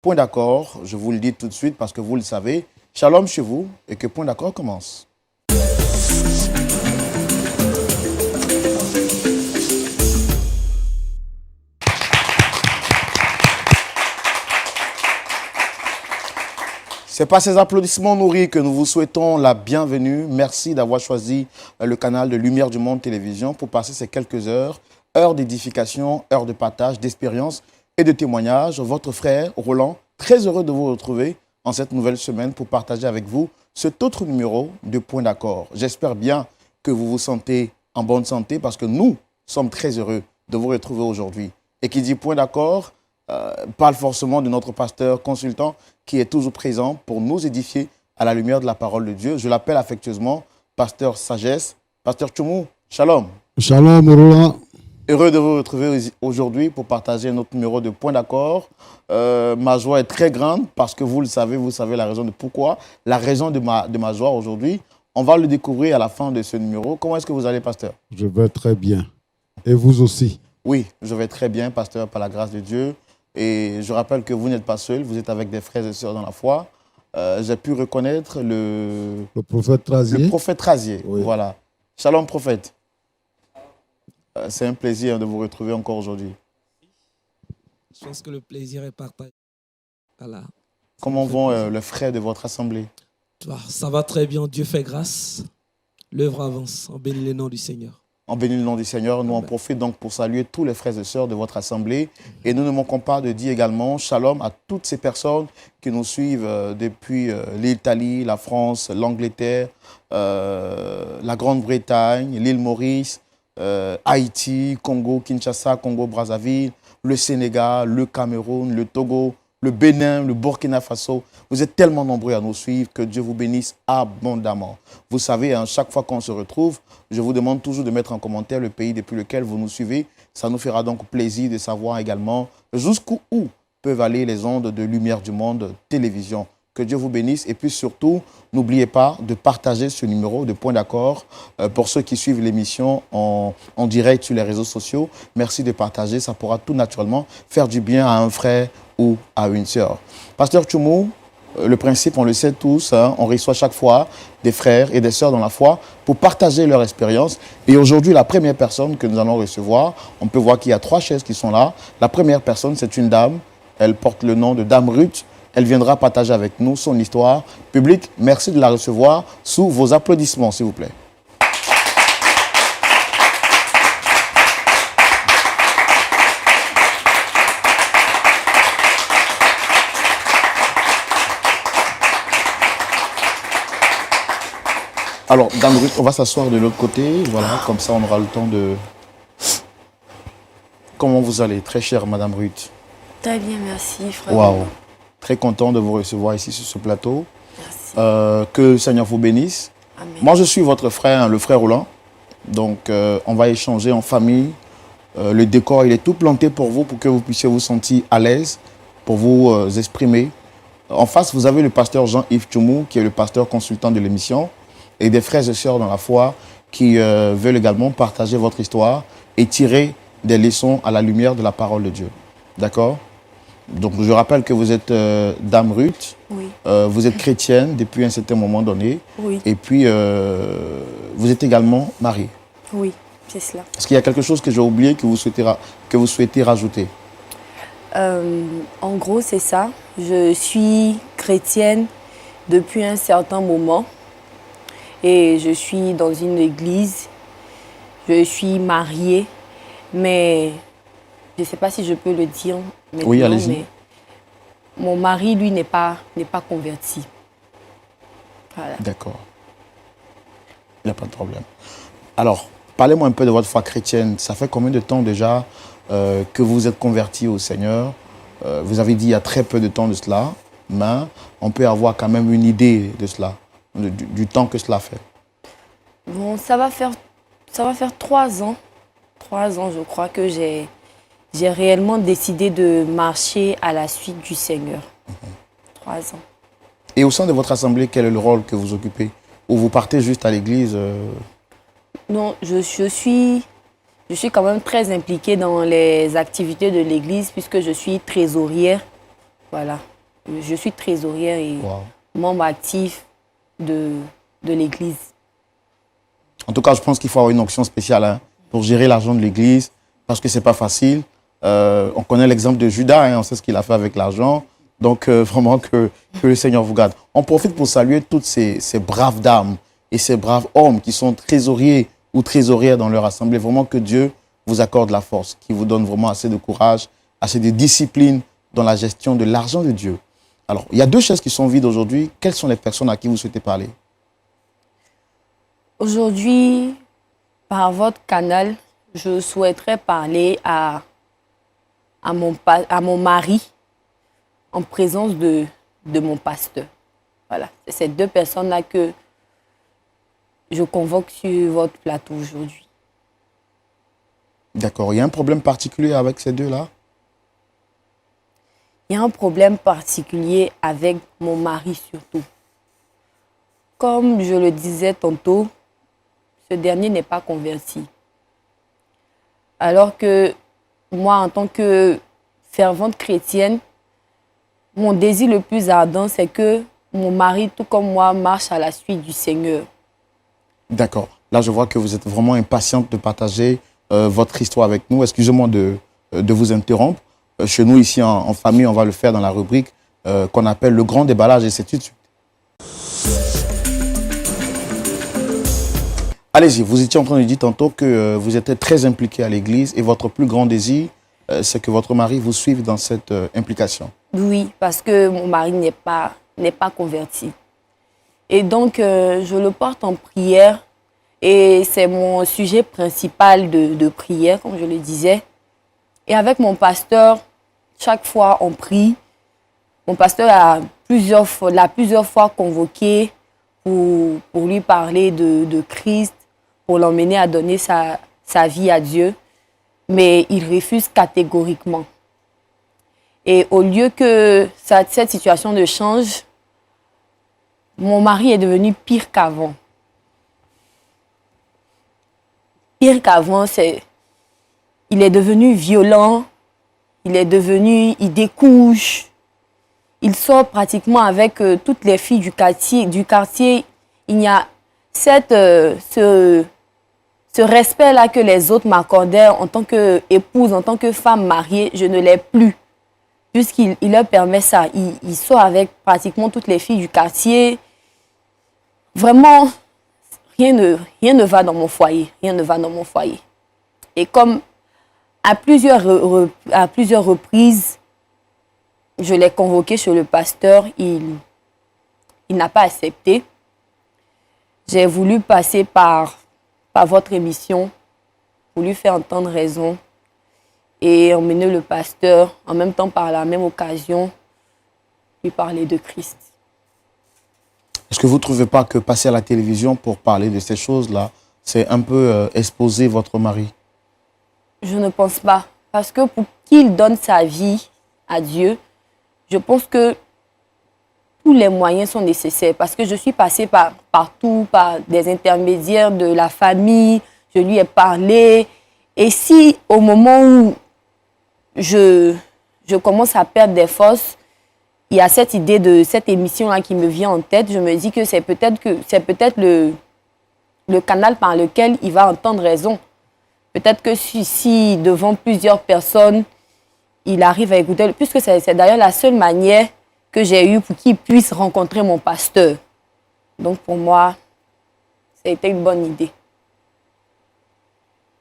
Point d'accord, je vous le dis tout de suite parce que vous le savez. Shalom chez vous et que Point d'accord commence. C'est par ces applaudissements nourris que nous vous souhaitons la bienvenue. Merci d'avoir choisi le canal de Lumière du Monde Télévision pour passer ces quelques heures, heures d'édification, heures de partage, d'expérience et de témoignage. Votre frère Roland, très heureux de vous retrouver en cette nouvelle semaine pour partager avec vous cet autre numéro de Point d'accord. J'espère bien que vous vous sentez en bonne santé parce que nous sommes très heureux de vous retrouver aujourd'hui. Et qui dit Point d'accord parle forcément de notre pasteur consultant qui est toujours présent pour nous édifier à la lumière de la parole de Dieu. Je l'appelle affectueusement Pasteur Sagesse. Pasteur Tchoumou, shalom. Shalom, Roland. Heureux de vous retrouver aujourd'hui pour partager notre numéro de Point d'accord. Ma joie est très grande parce que vous savez la raison de pourquoi. La raison de ma joie aujourd'hui, on va le découvrir à la fin de ce numéro. Comment est-ce que vous allez, pasteur? Je vais très bien. Et vous aussi? Oui, je vais très bien, pasteur, par la grâce de Dieu. Et je rappelle que vous n'êtes pas seul, vous êtes avec des frères et sœurs dans la foi. J'ai pu reconnaître le prophète Razier. Le prophète Razier, oui. Voilà. Shalom, prophète. C'est un plaisir de vous retrouver encore aujourd'hui. Je pense que le plaisir est partagé. Voilà. Comment vont les frères de votre assemblée? Ça va très bien, Dieu fait grâce. L'œuvre avance, on bénit le nom du Seigneur. On bénit le nom du Seigneur. Nous en profitons donc pour saluer tous les frères et sœurs de votre assemblée. Et nous ne manquons pas de dire également shalom à toutes ces personnes qui nous suivent depuis l'Italie, la France, l'Angleterre, la Grande-Bretagne, l'île Maurice, Haïti, Congo, Kinshasa, Congo-Brazzaville, le Sénégal, le Cameroun, le Togo, le Bénin, le Burkina Faso. Vous êtes tellement nombreux à nous suivre, que Dieu vous bénisse abondamment. Vous savez, hein, chaque fois qu'on se retrouve, je vous demande toujours de mettre en commentaire le pays depuis lequel vous nous suivez. Ça nous fera donc plaisir de savoir également jusqu'où peuvent aller les ondes de Lumière du Monde Télévision. Que Dieu vous bénisse et puis surtout, n'oubliez pas de partager ce numéro de Point d'accord pour ceux qui suivent l'émission en direct sur les réseaux sociaux. Merci de partager, ça pourra tout naturellement faire du bien à un frère ou à une sœur. Pasteur Tchoumou, le principe, on le sait tous, hein, on reçoit chaque fois des frères et des sœurs dans la foi pour partager leur expérience. Et aujourd'hui, la première personne que nous allons recevoir, on peut voir qu'il y a 3 chaises qui sont là. La première personne, c'est une dame. Elle porte le nom de Dame Ruth. Elle viendra partager avec nous son histoire. Public, merci de la recevoir sous vos applaudissements, s'il vous plaît. Alors, Dame Ruth, on va s'asseoir de l'autre côté. Voilà, comme ça, on aura le temps de... Comment vous allez, très chère Madame Ruth? Très bien, merci, frère. Waouh, très content de vous recevoir ici sur ce plateau. Merci. Que le Seigneur vous bénisse. Amen. Moi, je suis votre frère, le frère Roland. Donc, on va échanger en famille. Le décor, il est tout planté pour vous, pour que vous puissiez vous sentir à l'aise, pour vous exprimer. En face, vous avez le pasteur Jean-Yves Tchoumou, qui est le pasteur consultant de l'émission, et des frères et sœurs dans la foi qui veulent également partager votre histoire et tirer des leçons à la lumière de la parole de Dieu. D'accord? Donc, je rappelle que vous êtes Dame Ruth. Oui. Vous êtes chrétienne depuis un certain moment donné. Oui. Et puis, vous êtes également mariée. Oui, c'est cela. Est-ce qu'il y a quelque chose que j'ai oublié que vous souhaitez rajouter? En gros, c'est ça. Je suis chrétienne depuis un certain moment. Et je suis dans une église. Je suis mariée. Mais je ne sais pas si je peux le dire maintenant. Oui, allez-y. Mais mon mari, lui, n'est pas converti. Voilà. D'accord. Il n'y a pas de problème. Alors, parlez-moi un peu de votre foi chrétienne. Ça fait combien de temps déjà que vous êtes converti au Seigneur? Vous avez dit il y a très peu de temps de cela, mais on peut avoir quand même une idée de cela, du temps que cela fait. Bon, ça va faire 3 ans. 3 ans, je crois que j'ai réellement décidé de marcher à la suite du Seigneur. 3 ans. Et au sein de votre assemblée, quel est le rôle que vous occupez? Ou vous partez juste à l'église Non, je suis quand même très impliquée dans les activités de l'église puisque je suis trésorière Voilà. Je suis trésorière et Wow. membre actif de l'église. En tout cas, je pense qu'il faut avoir une option spéciale hein, pour gérer l'argent de l'église parce que ce n'est pas facile. On connaît l'exemple de Judas, hein, on sait ce qu'il a fait avec l'argent. Donc, vraiment, que le Seigneur vous garde. On profite pour saluer toutes ces braves dames et ces braves hommes qui sont trésoriers ou trésorières dans leur assemblée. Vraiment que Dieu vous accorde la force, qui vous donne vraiment assez de courage, assez de discipline dans la gestion de l'argent de Dieu. Alors, il y a 2 chaises qui sont vides aujourd'hui. Quelles sont les personnes à qui vous souhaitez parler? Aujourd'hui, par votre canal, je souhaiterais parler à mon mari en présence de mon pasteur. Voilà, c'est ces 2 personnes-là que je convoque sur votre plateau aujourd'hui. D'accord. Il y a un problème particulier avec ces 2-là? Il y a un problème particulier avec mon mari surtout. Comme je le disais tantôt, ce dernier n'est pas converti. Alors que moi, en tant que fervente chrétienne, mon désir le plus ardent, c'est que mon mari, tout comme moi, marche à la suite du Seigneur. D'accord. Là, je vois que vous êtes vraiment impatiente de partager votre histoire avec nous. Excusez-moi de vous interrompre. Chez nous, ici, en famille, on va le faire dans la rubrique qu'on appelle le grand déballage et c'est tout de suite. Allez-y, vous étiez en train de dire tantôt que vous étiez très impliqué à l'église et votre plus grand désir, c'est que votre mari vous suive dans cette implication. Oui, parce que mon mari n'est pas converti. Et donc, je le porte en prière et c'est mon sujet principal de prière, comme je le disais. Et avec mon pasteur, chaque fois on prie. Mon pasteur l'a plusieurs fois convoqué pour lui parler de Christ, pour l'emmener à donner sa vie à Dieu. Mais il refuse catégoriquement. Et au lieu que cette situation ne change, mon mari est devenu pire qu'avant. Pire qu'avant, il est devenu violent, il découche, il sort pratiquement avec toutes les filles du quartier. Il y a ce respect-là que les autres m'accordaient en tant qu'épouse, en tant que femme mariée, je ne l'ai plus. Puisqu'il leur permet ça. Il sort avec pratiquement toutes les filles du quartier. Vraiment, rien ne va dans mon foyer. Rien ne va dans mon foyer. Et comme à plusieurs reprises, je l'ai convoqué chez le pasteur, il n'a pas accepté. J'ai voulu passer par votre émission pour lui faire entendre raison et emmener le pasteur, en même temps par la même occasion, lui parler de Christ. Est-ce que vous ne trouvez pas que passer à la télévision pour parler de ces choses-là, c'est un peu exposer votre mari? Je ne pense pas. Parce que pour qu'il donne sa vie à Dieu, je pense que tous les moyens sont nécessaires. Parce que je suis passée partout, par des intermédiaires de la famille, je lui ai parlé. Et si au moment où je commence à perdre des forces, il y a cette idée de cette émission-là qui me vient en tête. Je me dis que c'est peut-être le canal par lequel il va entendre raison. Peut-être que si devant plusieurs personnes, il arrive à écouter, puisque c'est d'ailleurs la seule manière que j'ai eue pour qu'il puisse rencontrer mon pasteur. Donc pour moi, ça a été une bonne idée.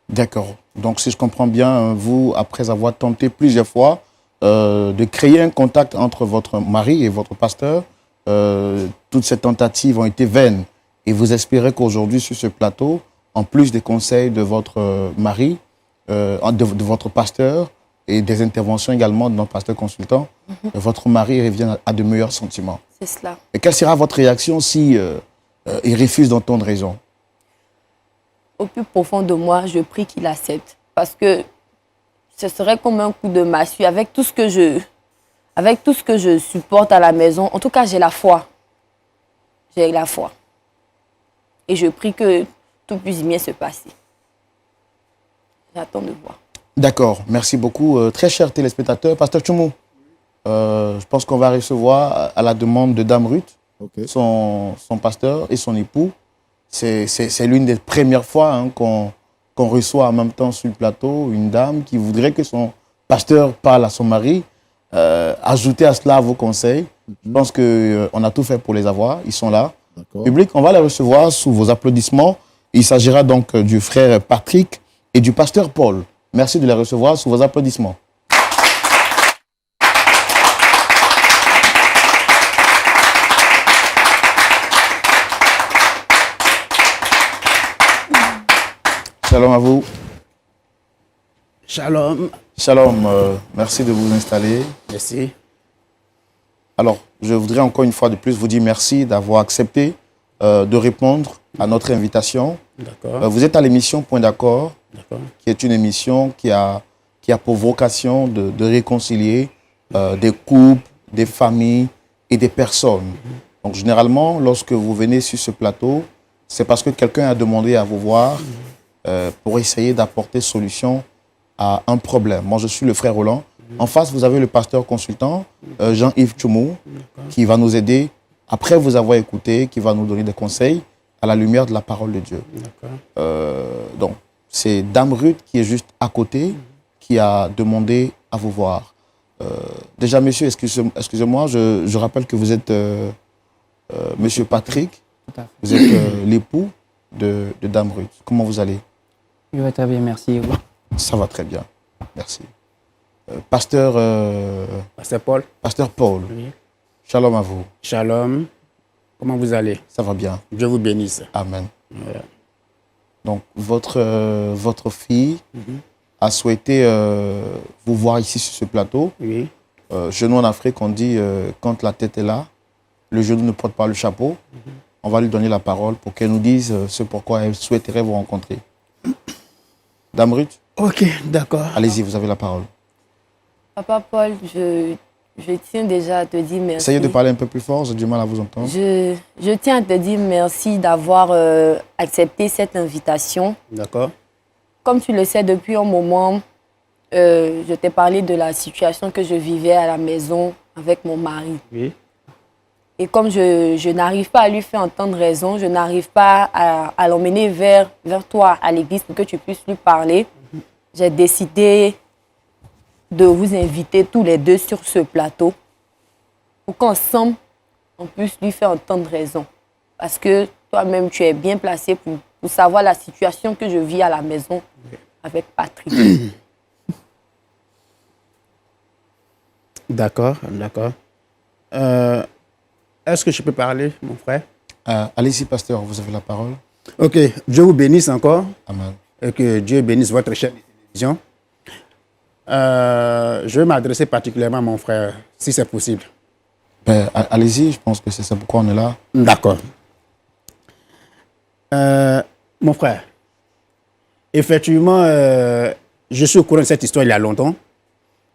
D'accord. Donc si je comprends bien, vous, après avoir tenté plusieurs fois de créer un contact entre votre mari et votre pasteur, toutes ces tentatives ont été vaines. Et vous espérez qu'aujourd'hui, sur ce plateau, en plus des conseils de votre mari, de votre pasteur et des interventions également de notre pasteur consultant, votre mari revienne à de meilleurs sentiments. C'est cela. Et quelle sera votre réaction si il refuse d'entendre raison? Au plus profond de moi, je prie qu'il accepte. Parce que ce serait comme un coup de massue. Avec tout ce que je supporte à la maison, en tout cas, j'ai la foi. J'ai la foi. Et je prie que tout puisse bien se passer. J'attends de voir. D'accord, merci beaucoup. Très chers téléspectateurs, Pasteur Tchoumou, Je pense qu'on va recevoir à la demande de Dame Ruth, Ok. son pasteur et son époux. C'est l'une des premières fois hein, qu'on reçoit en même temps sur le plateau une dame qui voudrait que son pasteur parle à son mari. Ajoutez à cela vos conseils. Je pense qu'on a tout fait pour les avoir. Ils sont là. D'accord. Public, on va les recevoir sous vos applaudissements. Il s'agira donc du frère Patrick et du pasteur Paul. Merci de les recevoir sous vos applaudissements. Shalom à vous. Shalom. Shalom, merci de vous installer. Merci. Alors, je voudrais encore une fois de plus vous dire merci d'avoir accepté de répondre à notre invitation. D'accord. Vous êtes à l'émission Point d'accord, D'accord. qui est une émission qui a pour vocation de réconcilier des couples, des familles et des personnes. Donc, généralement, lorsque vous venez sur ce plateau, c'est parce que quelqu'un a demandé à vous voir pour essayer d'apporter solution à un problème. Moi, je suis le frère Roland. En face, vous avez le pasteur consultant, Jean-Yves Tchoumou, qui va nous aider, après vous avoir écouté, qui va nous donner des conseils à la lumière de la parole de Dieu. Donc, c'est Dame Ruth qui est juste à côté, qui a demandé à vous voir. Déjà, monsieur, excusez-moi, je rappelle que vous êtes monsieur Patrick. Tout à fait. Vous êtes l'époux de Dame Ruth. Comment vous allez? Je vais très bien, merci. Et vous? Ça va très bien. Merci. Pasteur Paul, Oui. shalom à vous. Shalom. Comment vous allez? Ça va bien. Dieu vous bénisse. Amen. Voilà. Donc, votre fille a souhaité vous voir ici sur ce plateau. Oui. Chez nous en Afrique, on dit quand la tête est là, le genou ne porte pas le chapeau. On va lui donner la parole pour qu'elle nous dise ce pourquoi elle souhaiterait vous rencontrer. Dame Ruth, Ok, d'accord. allez-y, vous avez la parole. Papa Paul, je tiens déjà à te dire merci. Essayez de parler un peu plus fort, j'ai du mal à vous entendre. Je tiens à te dire merci d'avoir accepté cette invitation. D'accord. Comme tu le sais, depuis un moment, je t'ai parlé de la situation que je vivais à la maison avec mon mari. Oui. Et comme je n'arrive pas à lui faire entendre raison, je n'arrive pas à l'emmener vers toi, à l'église, pour que tu puisses lui parler, j'ai décidé de vous inviter tous les deux sur ce plateau pour qu'ensemble, on puisse lui faire entendre raison. Parce que toi-même, tu es bien placé pour savoir la situation que je vis à la maison avec Patrick. D'accord, d'accord. Est-ce que je peux parler, mon frère? Allez-y, pasteur, vous avez la parole. Ok, Dieu vous bénisse encore Amen. et que Dieu bénisse votre chaîne de télévision. Je vais m'adresser particulièrement à mon frère, si c'est possible. Ben, allez-y, je pense que c'est ça pourquoi on est là. D'accord. Mon frère, effectivement, je suis au courant de cette histoire il y a longtemps.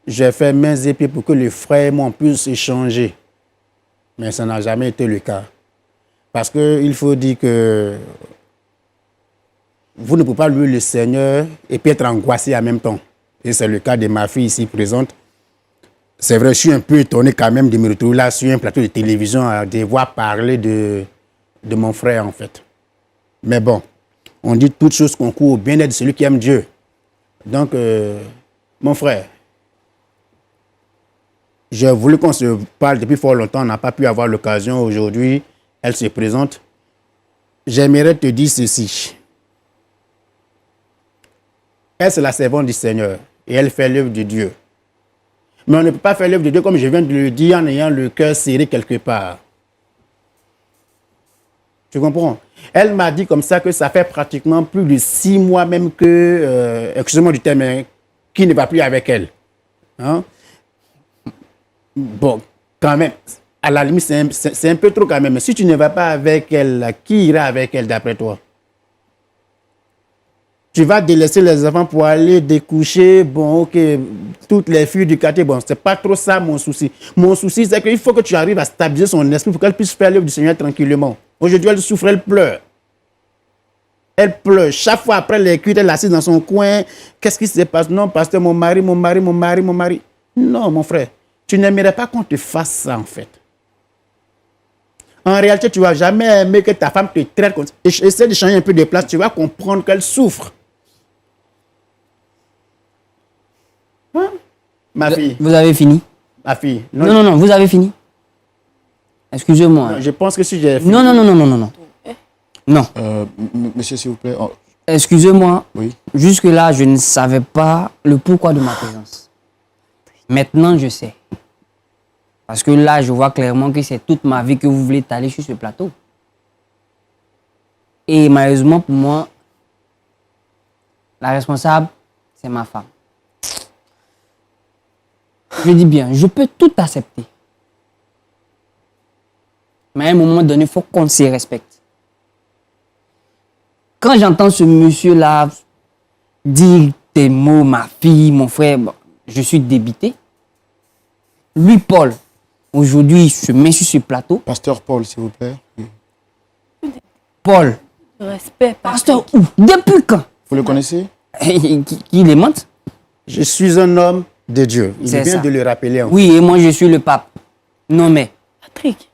J'ai fait mains et pieds pour que le frère et moi puissent échanger. Mais ça n'a jamais été le cas. Parce qu'il faut dire que vous ne pouvez pas louer le Seigneur et puis être angoissé en même temps. Et c'est le cas de ma fille ici présente. C'est vrai, je suis un peu étonné quand même de me retrouver là sur un plateau de télévision à devoir parler de mon frère en fait. Mais bon, on dit toutes choses concourent au bien-être de celui qui aime Dieu. Donc, mon frère, j'ai voulu qu'on se parle depuis fort longtemps, on n'a pas pu avoir l'occasion aujourd'hui. Elle se présente. J'aimerais te dire ceci. Elle, c'est la servante du Seigneur et elle fait l'œuvre de Dieu. Mais on ne peut pas faire l'œuvre de Dieu, comme je viens de le dire, en ayant le cœur serré quelque part. Tu comprends? Elle m'a dit comme ça que ça fait pratiquement plus de 6 mois même que, excusez-moi du terme, hein, qu'il ne va plus avec elle. Hein? Bon, quand même, à la limite, c'est un peu trop quand même. Si tu ne vas pas avec elle, qui ira avec elle d'après toi? Tu vas délaisser les enfants pour aller découcher, bon, ok, toutes les filles du quartier, bon, c'est pas trop ça mon souci. Mon souci, c'est qu'il faut que tu arrives à stabiliser son esprit pour qu'elle puisse faire l'œuvre du Seigneur tranquillement. Aujourd'hui, elle souffre, elle pleure. Elle pleure. Chaque fois après les cuites, elle est assise dans son coin. Qu'est-ce qui se passe? Non, pasteur, mon mari. Non, mon frère. tu n'aimerais pas qu'on te fasse ça, en fait. En réalité, tu ne vas jamais aimer que ta femme te traite comme ça. Essaie de changer un peu de place, tu vas comprendre qu'elle souffre. Hein? Ma fille, Vous avez fini? ma fille. Non, vous avez fini. Excusez-moi. Je pense que si j'ai fini... Non. Non. Monsieur, s'il vous plaît. Oh, Excusez-moi. oui. Jusque-là, je ne savais pas le pourquoi de ma présence. Maintenant, je sais. Parce que là, je vois clairement que c'est toute ma vie que vous voulez étaler sur ce plateau. Et malheureusement pour moi, la responsable, c'est ma femme. Je dis bien, je peux tout accepter. Mais à un moment donné, il faut qu'on se respecte. Quand j'entends ce monsieur-là dire des mots, ma fille, mon frère, bon, je suis débité. Lui, Paul, aujourd'hui, il se met sur ce plateau. Pasteur Paul, s'il vous plaît. Oui. Paul, Respect, pasteur où? Depuis quand? Vous le connaissez? Qui les mente? Je suis un homme de Dieu. Il C'est vient ça. de le rappeler. En fait. Oui, et moi, je suis le pape. Non, mais Patrick.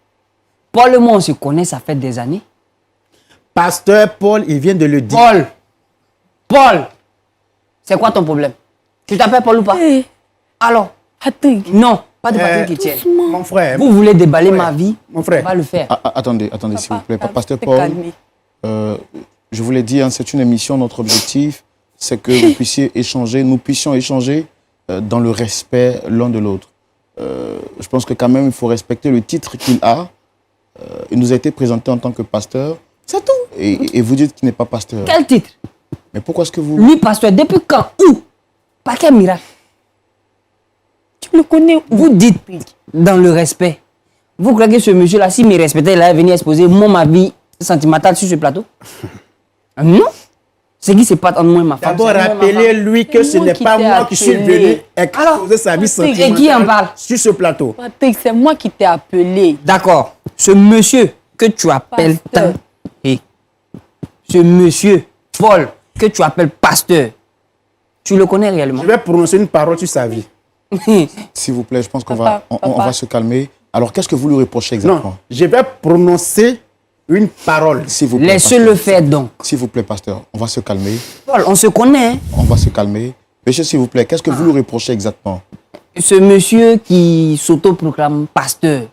Paul et moi, on se connaît, ça fait des années. Pasteur Paul, il vient de le dire. Paul, c'est quoi ton problème? Tu t'appelles Paul ou pas? Hey, Alors, Patrick. non, pas de Patrick qui tienne. Mon frère. Vous voulez déballer frère, ma vie? mon frère. On va le faire. Attendez, s'il vous plaît. Papa, Pasteur t'es Paul, calmé. je vous l'ai dit, hein, c'est une émission. Notre objectif, c'est que vous puissiez échanger, nous puissions échanger dans le respect l'un de l'autre. Je pense que quand même, il faut respecter le titre qu'il a. Il nous a été présenté en tant que pasteur. C'est tout. Et vous dites qu'il n'est pas pasteur. Quel titre? Mais pourquoi est-ce que vous... Lui, pasteur, depuis quand? Où? Par quel miracle? Tu le connais où? Vous dites dans le respect. Vous croyez que ce monsieur-là, s'il me respectait, il allait venir exposer ma vie sentimentale sur ce plateau? Non. Ce qui se passe entre moi et ma femme. D'abord, c'est moi et ma femme. rappelez-lui que ce moi n'est qui pas t'ai moi qui suis appelé. venu exposer sa vie Patrick, sentimentale et qui en parle? sur ce plateau. Patrick, c'est moi qui t'ai appelé. D'accord. Ce monsieur que tu appelles Pasteur. tant, et ce monsieur, Paul, que tu appelles pasteur, tu le connais réellement? Je vais prononcer une parole sur sa vie. S'il vous plaît, je pense qu'on Papa, va, on papa. va se calmer. Alors, qu'est-ce que vous lui reprochez exactement? Non, je vais prononcer une parole. S'il vous plaît, Laissez-le pasteur. faire donc. S'il vous plaît, pasteur, on va se calmer. Paul, on se connaît. Hein. On va se calmer. Monsieur, s'il vous plaît, qu'est-ce que vous lui reprochez exactement? Ce monsieur qui s'autoproclame pasteur.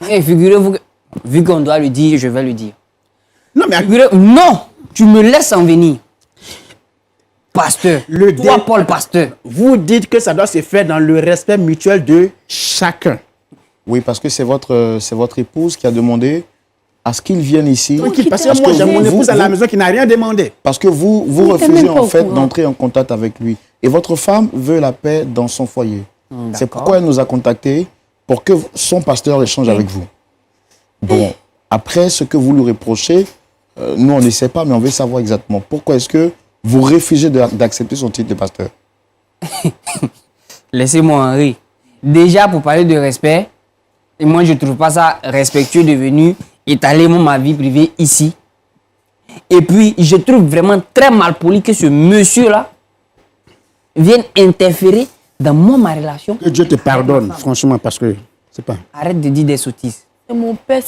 Et figurez-vous que, vu qu'on doit le dire, je vais le dire. Non, mais Non, tu me laisses en venir. Pasteur, Le toi, dé- Paul, pasteur. vous dites que ça doit se faire dans le respect mutuel de chacun. Oui, parce que c'est votre épouse qui a demandé à ce qu'il vienne ici. Tranquille, parce Parce que moi, que j'ai mon vous- épouse à la vous- maison qui n'a rien demandé. Parce que vous Mais t'es refusez même pas en au fait courant. d'entrer en contact avec lui. Et votre femme veut la paix dans son foyer. C'est pourquoi elle nous a contactés pour que son pasteur échange avec vous. Bon, après ce que vous lui reprochez, nous on ne sait pas, mais on veut savoir exactement pourquoi est-ce que vous refusez d'accepter son titre de pasteur. Laissez-moi en rire. Déjà, pour parler de respect, et moi, je ne trouve pas ça respectueux de venir étaler ma vie privée ici. Et puis, je trouve vraiment très mal poli que ce monsieur-là vienne interférer dans ma relation. Que Dieu te pardonne, franchement, parce que c'est pas. Arrête de dire des sottises. C'est mon père.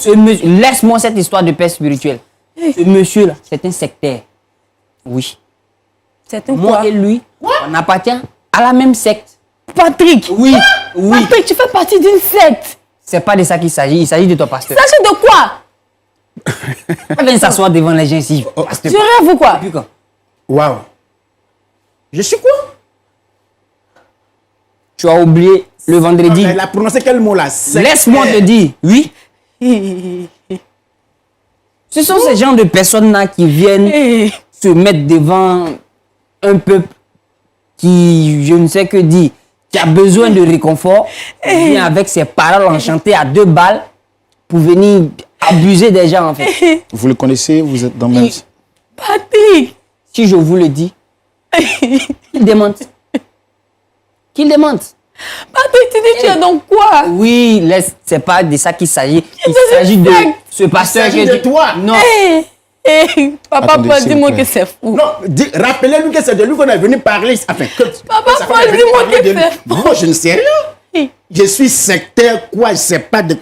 Laisse-moi cette histoire de paix spirituelle. Ce monsieur-là, c'est un sectaire. Oui. C'est un Moi quoi? et lui, on appartient à la même secte. Patrick. Oui, oui. Patrick, tu fais partie d'une secte. C'est pas de ça qu'il s'agit, il s'agit de ton pasteur. Sachez de quoi? Viens s'asseoir devant les gens ici. Pasteur. Tu rêves ou quoi? Depuis quand? Waouh. Je suis quoi? Tu as oublié le vendredi. Elle a prononcé quel mot là? Laisse-moi te dire, oui. Ce sont ces gens de personnes-là qui viennent Eh, se mettre devant un peuple qui, je ne sais que dire, qui a besoin de réconfort, qui vient avec ses paroles enchantées à 2 balles pour venir abuser des gens, en fait. Vous le connaissez, vous êtes dans le même... Patrick. Si je vous le dis, qu'il démente. Qu'il démente. Patrick, tu dis tu es dans quoi? Oui, laisse, c'est pas de ça qu'il s'agit. Il s'agit de ce pasteur s'agit que de tu- toi. Non. Eh, Papa Attendez, Paul, s'il vous dis-moi plaît. que c'est fou. Non, rappelez-lui que c'est de lui qu'on est venu parler. Enfin, Papa Paul, dis-moi que c'est fou. Moi, je ne sais rien. Je suis sectaire, quoi, je ne sais pas de...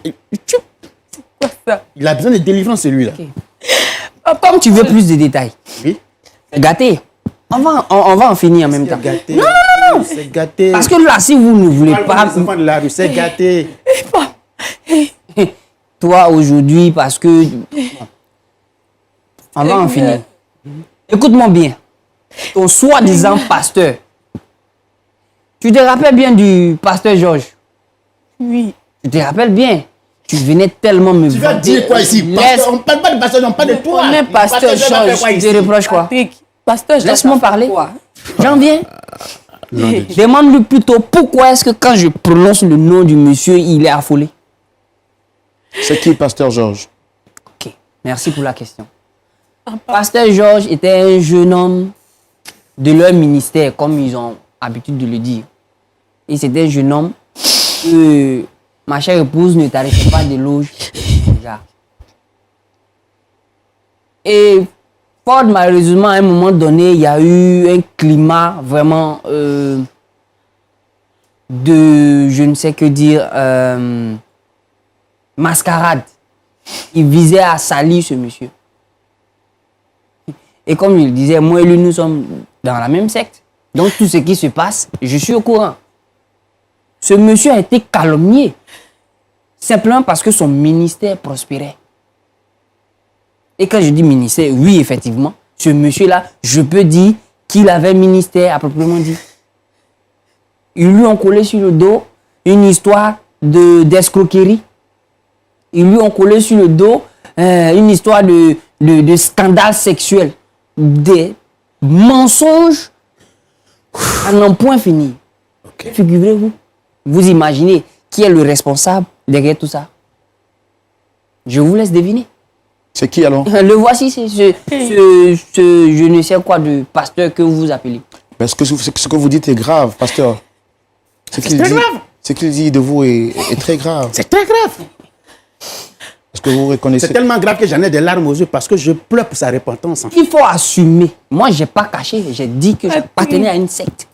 Quoi ça? Il a besoin de délivrance, celui-là. Papa, Comme tu veux plus de détails, Oui. c'est gâté. On va en finir en même temps. C'est gâté. Non. C'est gâté. Parce que là, si vous ne voulez Parle pas... des enfants de la rue, c'est gâté. Toi, aujourd'hui, parce que... On va en finir. Écoute-moi bien. Ton soi-disant pasteur. Tu te rappelles bien du pasteur Georges? oui. Tu te rappelles bien? Tu venais tellement me Tu vas vanter. dire quoi ici? Laisse- Pasteur, on ne parle pas de pasteur, on parle de toi. On est pasteur Georges a fait Georges. quoi Tu ici? te reproches quoi? Patrick, pasteur, je Laisse-moi dois faire parler. quoi? J'en viens. Demande-lui plutôt pourquoi est-ce que quand je prononce le nom du monsieur, il est affolé. C'est qui, pasteur Georges? Ok, merci pour la question. Pasteur Georges était un jeune homme de leur ministère, comme ils ont habitude de le dire. Et c'était un jeune homme que ma chère épouse ne tarissait pas d'éloges. Déjà. Et fort malheureusement, à un moment donné, il y a eu un climat vraiment de, je ne sais que dire, mascarade. Il visait à salir ce monsieur. Et comme il disait, moi et lui, nous sommes dans la même secte. Donc tout ce qui se passe, je suis au courant. Ce monsieur a été calomnié. Simplement parce que son ministère prospérait. Et quand je dis ministère, oui, effectivement, ce monsieur-là, je peux dire qu'il avait ministère à proprement dit. Ils lui ont collé sur le dos une histoire d'escroquerie. Ils lui ont collé sur le dos une histoire de scandale sexuel. Des mensonges à n'en point fini. Figurez-vous, vous imaginez qui est le responsable derrière tout ça? Je vous laisse deviner. C'est qui alors? Le voici, c'est ce je ne sais quoi de pasteur que vous appelez. Mais ce que vous dites est grave, pasteur. Ce qu'il très dit, grave. ce qu'il dit de vous est très grave. C'est très grave. Est-ce que vous reconnaissez? C'est tellement grave que j'en ai des larmes aux yeux parce que je pleure pour sa repentance. Il faut assumer. Moi, je n'ai pas caché, j'ai dit que j'appartenais à une secte.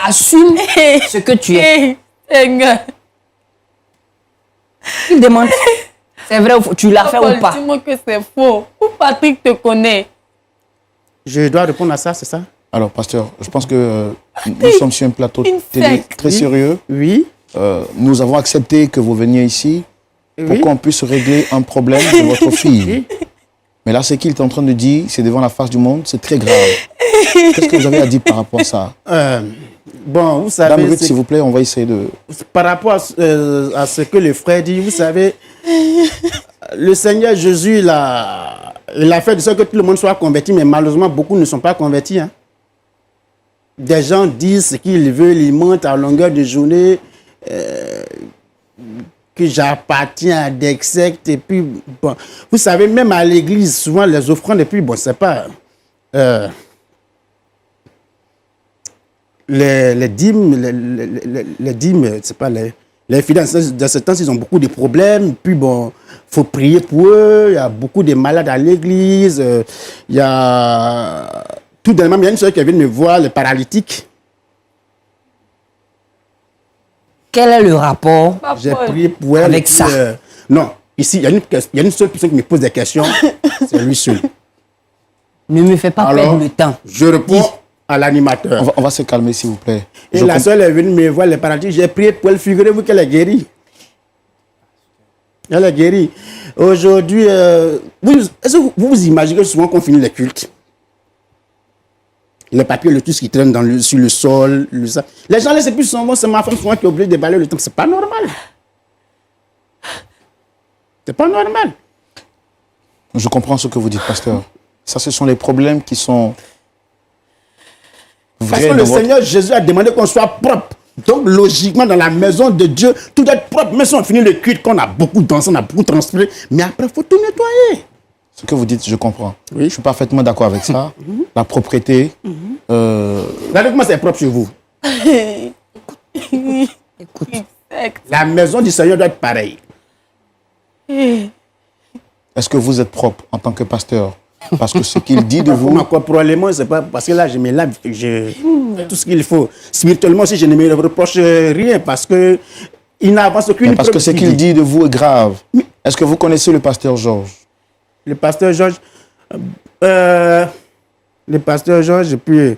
Assume ce que tu es. Seigneur. Il demande. C'est vrai, ou faux? Tu l'as fait ou pas? Dis-moi que c'est faux. Où Patrick te connaît? Je dois répondre à ça, c'est ça? Alors, pasteur, je pense que nous sommes sur un plateau Une télé secte. très sérieux. Oui. Nous avons accepté que vous veniez ici pour Oui. qu'on puisse régler un problème de votre fille. Mais là, ce qu'il est en train de dire, c'est devant la face du monde, c'est très grave. Qu'est-ce que vous avez à dire par rapport à ça? Bon, vous Dame savez, Ruth, s'il vous plaît, on va essayer de... par rapport à ce que le frère dit, vous savez, le Seigneur Jésus, il a fait de sorte que tout le monde soit converti, mais malheureusement, beaucoup ne sont pas convertis. Hein. Des gens disent ce qu'ils veulent, ils mentent à longueur de journée, que j'appartiens à des sectes, et puis, bon, vous savez, même à l'église, souvent, les offrandes, et puis, bon, c'est pas... les dîmes, les dîmes, c'est pas les fidèles de ce temps, ils ont beaucoup de problèmes. Puis bon, faut prier pour eux. Il y a beaucoup de malades à l'église. Il y a tout dernièrement, il y a une soeur qui vient me voir, le paralytique. Quel est le rapport? J'ai prié pour elle. Avec puis, ça. non, ici, il y a une seule personne qui me pose des questions. C'est lui seul. Ne me fais pas Alors, perdre le temps. je réponds à l'animateur. On va se calmer, s'il vous plaît. Et Je la comp- soeur est venue me voir, le paralytique. J'ai prié pour elle. Figurez-vous qu'elle est guérie. Elle est guérie. Aujourd'hui, est-ce que vous vous imaginez souvent qu'on finit les cultes? Le papier, le tout ce qui traîne sur le sol. Les gens laissent plus souvent, c'est ma femme souvent qui est obligée de balayer le temps. C'est pas normal. C'est pas normal. Je comprends ce que vous dites, pasteur. Ça, ce sont les problèmes qui sont Parce vrais que dans le votre... Seigneur Jésus a demandé qu'on soit propre. Donc, logiquement, dans la maison de Dieu, tout doit être propre. Même si on finit le culte, qu'on a beaucoup dansé, on a beaucoup transpiré. Mais après, il faut tout nettoyer. Ce que vous dites, je comprends. Oui. Je suis parfaitement d'accord avec ça. La propreté. Regardez comment c'est propre chez vous. Écoute, La maison du Seigneur doit être pareille. Est-ce que vous êtes propre en tant que pasteur? Parce que ce qu'il dit de vous... Encore probablement, c'est pas parce que là, je me lave, je fais tout ce qu'il faut. Spirituellement, si je ne me reproche rien, parce que il n'avance aucune Parce que ce qu'il dit de vous est grave. Est-ce que vous connaissez le pasteur Georges? Le pasteur Georges, et puis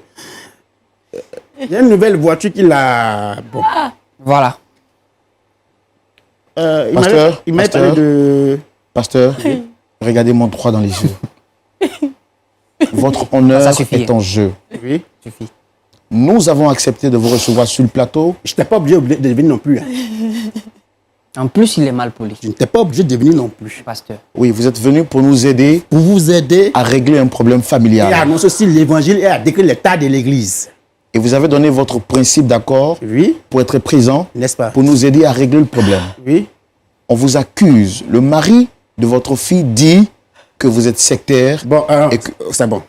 il y a une nouvelle voiture qu'il a. Bon. Voilà. Il m'a parlé de. Pasteur, regardez-moi droit dans les yeux. Votre honneur Ça suffit. est en jeu. Oui. Suffit. Nous avons accepté de vous recevoir sur le plateau. Je n'étais pas obligé de venir non plus. Hein. En plus, il est mal poli, Je n'étais pas obligé de venir non plus. pasteur. Oui, vous êtes venu pour nous aider Pour vous aider à régler un problème et à familial. annoncer aussi l'évangile et à décrire l'état de l'église. Et vous avez donné votre principe d'accord Oui, pour être présent, n'est-ce pas? pour nous aider à régler le problème. Oui. On vous accuse. Le mari de votre fille dit que vous êtes sectaire. Bon, Et que- c'est bon.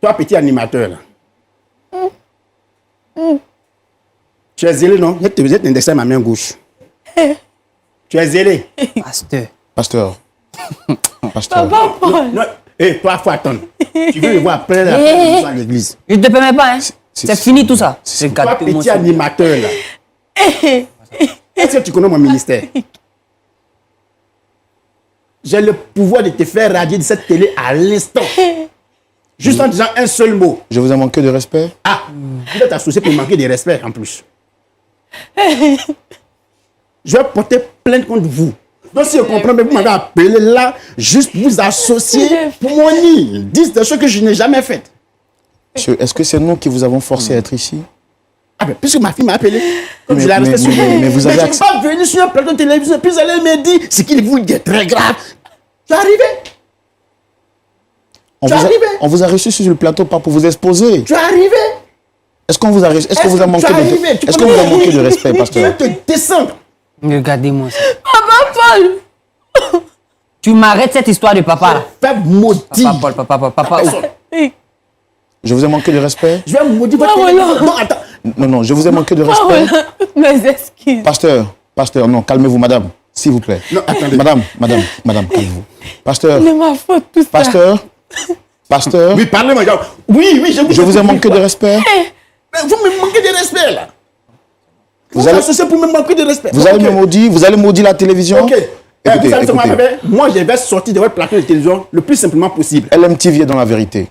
Toi, petit animateur, là. Tu es zélé, non? Vous êtes indexé à ma main gauche. Tu es zélé. Pasteur. Pasteur. Pasteur. Non, et toi, il faut attendre. Tu veux le voir après la prédication à l'église. Je ne te permets pas, hein. c'est- C'est fini tout ça. c'est- Toi, Regarde-moi petit ça. animateur, là. Est-ce que tu connais mon ministère? J'ai le pouvoir de te faire radier de cette télé à l'instant. Juste en disant un seul mot. Je vous ai manqué de respect. Ah, vous êtes associé pour manquer de respect en plus. Je vais porter plainte contre vous. Donc si je comprends, mais vous m'avez appelé là, juste vous associer pour mon nid. 10 des choses que je n'ai jamais faites. Monsieur, est-ce que c'est nous qui vous avons forcé à être ici? Ah ben, puisque ma fille m'a appelé, comme Mais- je l'ai mais- arrêté sur mais vous avez je ne peux pas venir sur un plateau de télévision, puis vous allez me dire ce qu'il vous dit est très grave. Tu es arrivé, On Tu vous, es a, arrivé. on vous a reçu sur le plateau pas pour vous exposer. tu es arrivé. Est-ce qu'on vous a, est-ce que vous a manqué tu es de, arrivé, tu est-ce qu'on vous a connais- manqué de respect, Je pasteur? vais te descendre. Regardez-moi ça. Tu m'arrêtes cette histoire de papa là. Fais maudit. Papa Paul, papa où? Je vous ai manqué de respect? Je vais maudire votre télévision. Non, attends. Non, je vous ai manqué de respect. Mes excuses. Pasteur, non, calmez-vous, madame, s'il vous plaît. Non, attendez. Madame, calmez-vous. Pasteur, C'est ma faute, tout ça. pasteur, Oui, parlez-moi. Oui, je vous ai manqué de respect. Mais vous me manquez de respect, là. Vous allez- allez associer pour me manquer de respect. Vous allez Ok. me maudire, vous allez maudire la télévision. Ok. Écoutez, Vous savez ce qu'on écoutez. va faire? Moi, je vais sortir de votre plateau de télévision le plus simplement possible. LMTV est dans la vérité.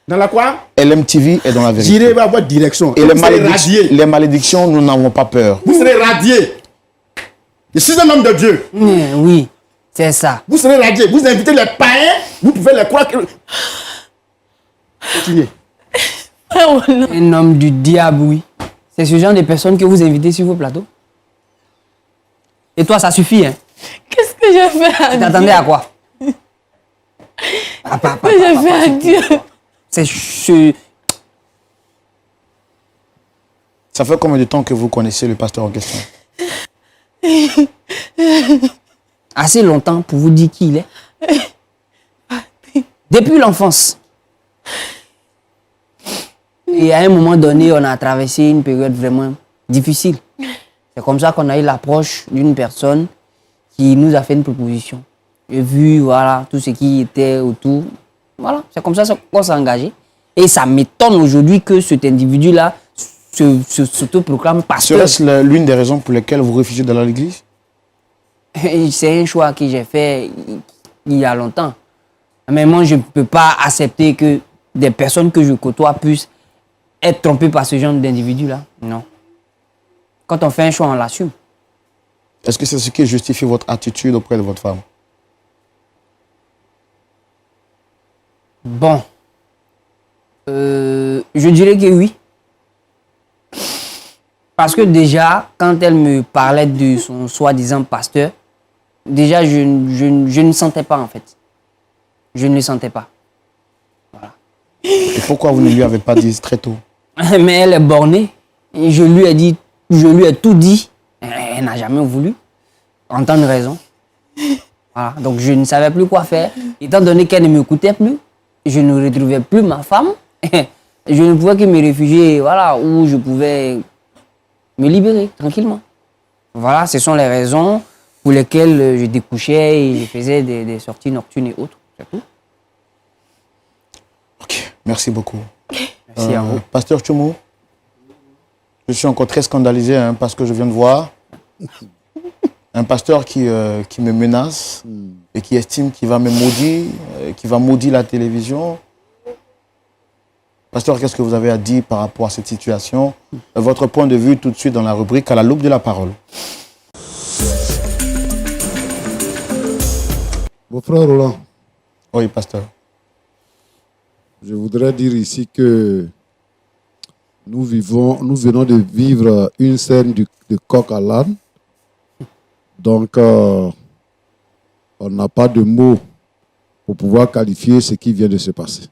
Dans la quoi? LMTV est dans la vérité. J'irai vers votre direction. Et vous serez radié. les malédictions, nous n'avons pas peur. Vous serez radié. Je suis un homme de Dieu. Oui, c'est ça. Vous serez radié. Vous invitez les païens, vous pouvez les croire que... Continuez. Un homme du diable, oui. C'est ce genre de personnes que vous invitez sur vos plateaux. Et toi, ça suffit, hein. Qu'est-ce que j'ai fait à Tu Dieu? t'attendais à quoi? Qu'est-ce que j'ai fait à Dieu? C'est ce... Ça fait combien de temps que vous connaissez le pasteur en question? assez longtemps pour vous dire qui il est. Depuis l'enfance. Et à un moment donné, on a traversé une période vraiment difficile. C'est comme ça qu'on a eu l'approche d'une personne qui nous a fait une proposition. J'ai vu, voilà, tout ce qui était autour. Voilà, c'est comme ça qu'on s'est engagé. Et ça m'étonne aujourd'hui que cet individu-là s'autoproclame pasteur. Serait-ce l'une des raisons pour lesquelles vous réfugiez dans l'église? C'est un choix que j'ai fait il y a longtemps. Mais moi, je ne peux pas accepter que des personnes que je côtoie puissent être trompées par ce genre d'individu-là. Non. Quand on fait un choix, on l'assume. Est-ce que c'est ce qui justifie votre attitude auprès de votre femme? Bon. Je dirais que oui. Parce que déjà, quand elle me parlait de son soi-disant pasteur, déjà, je ne sentais pas en fait. Je ne le sentais pas. Et pourquoi vous ne lui avez pas dit très tôt? Mais elle est bornée. Et je lui ai tout dit. Elle n'a jamais voulu entendre raison. Voilà. Donc je ne savais plus quoi faire. Étant donné qu'elle ne m'écoutait plus, je ne retrouvais plus ma femme. Je ne pouvais que me réfugier, voilà, où je pouvais me libérer tranquillement. Voilà, ce sont les raisons pour lesquelles je découchais et je faisais des sorties nocturnes et autres. C'est tout. Merci beaucoup. Merci à vous. Pasteur Tchoumou, je suis encore très scandalisé parce que je viens de voir un pasteur qui me menace et qui estime qu'il va me maudire, qu'il va maudire la télévision. Pasteur, qu'est-ce que vous avez à dire par rapport à cette situation? Votre point de vue tout de suite dans la rubrique à la loupe de la parole. Mon frère Roland, Oui, pasteur. je voudrais dire ici que nous venons de vivre une scène de coq à l'âne. Donc, on n'a pas de mots pour pouvoir qualifier ce qui vient de se passer.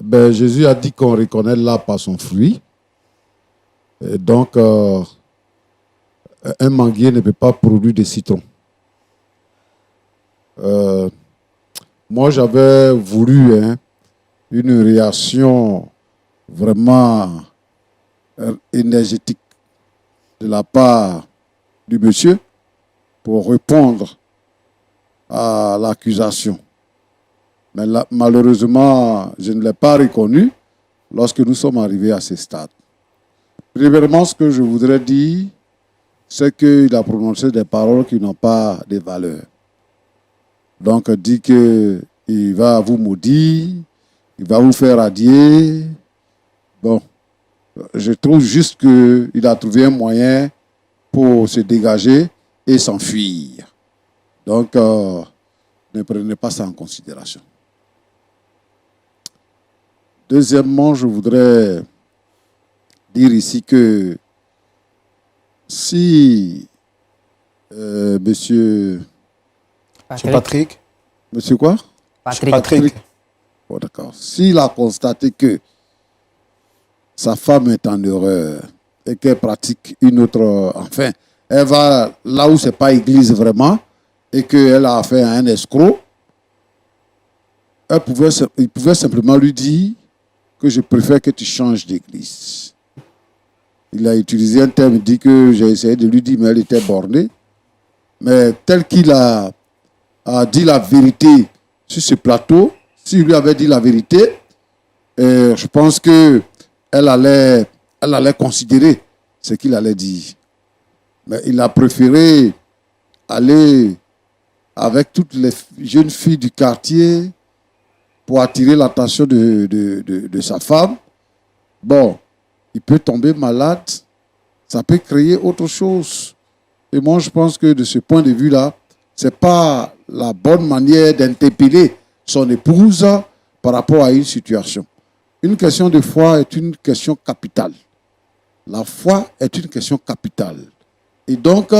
Ben, Jésus a dit qu'on reconnaît l'arbre par son fruit. Et donc, un manguier ne peut pas produire de citron. Moi, j'avais voulu une réaction vraiment énergétique de la part du monsieur pour répondre à l'accusation. Mais là, malheureusement, je ne l'ai pas reconnu lorsque nous sommes arrivés à ce stade. Premièrement, ce que je voudrais dire, c'est qu'il a prononcé des paroles qui n'ont pas de valeur. Donc, il dit qu'il va vous maudire, il va vous faire radier. Bon, je trouve juste qu'il a trouvé un moyen pour se dégager et s'enfuir. Donc, ne prenez pas ça en considération. Deuxièmement, je voudrais dire ici que si monsieur Patrick. Monsieur quoi? Patrick. Bon, d'accord. S'il a constaté que sa femme est en erreur et qu'elle pratique une autre... Enfin, elle va là où ce n'est pas église vraiment et qu'elle a affaire à un escroc, il pouvait simplement lui dire que je préfère que tu changes d'église. Il a utilisé un terme, il dit que j'ai essayé de lui dire, mais elle était bornée. Mais tel qu'il a dit la vérité sur ce plateau, s'il lui avait dit la vérité, je pense qu'elle allait considérer ce qu'il allait dire. Mais il a préféré aller avec toutes les jeunes filles du quartier pour attirer l'attention de sa femme. Bon, il peut tomber malade, ça peut créer autre chose. Et moi, je pense que de ce point de vue-là, ce n'est pas la bonne manière d'interpeller son épouse par rapport à une situation. Une question de foi est une question capitale. La foi est une question capitale. Et donc,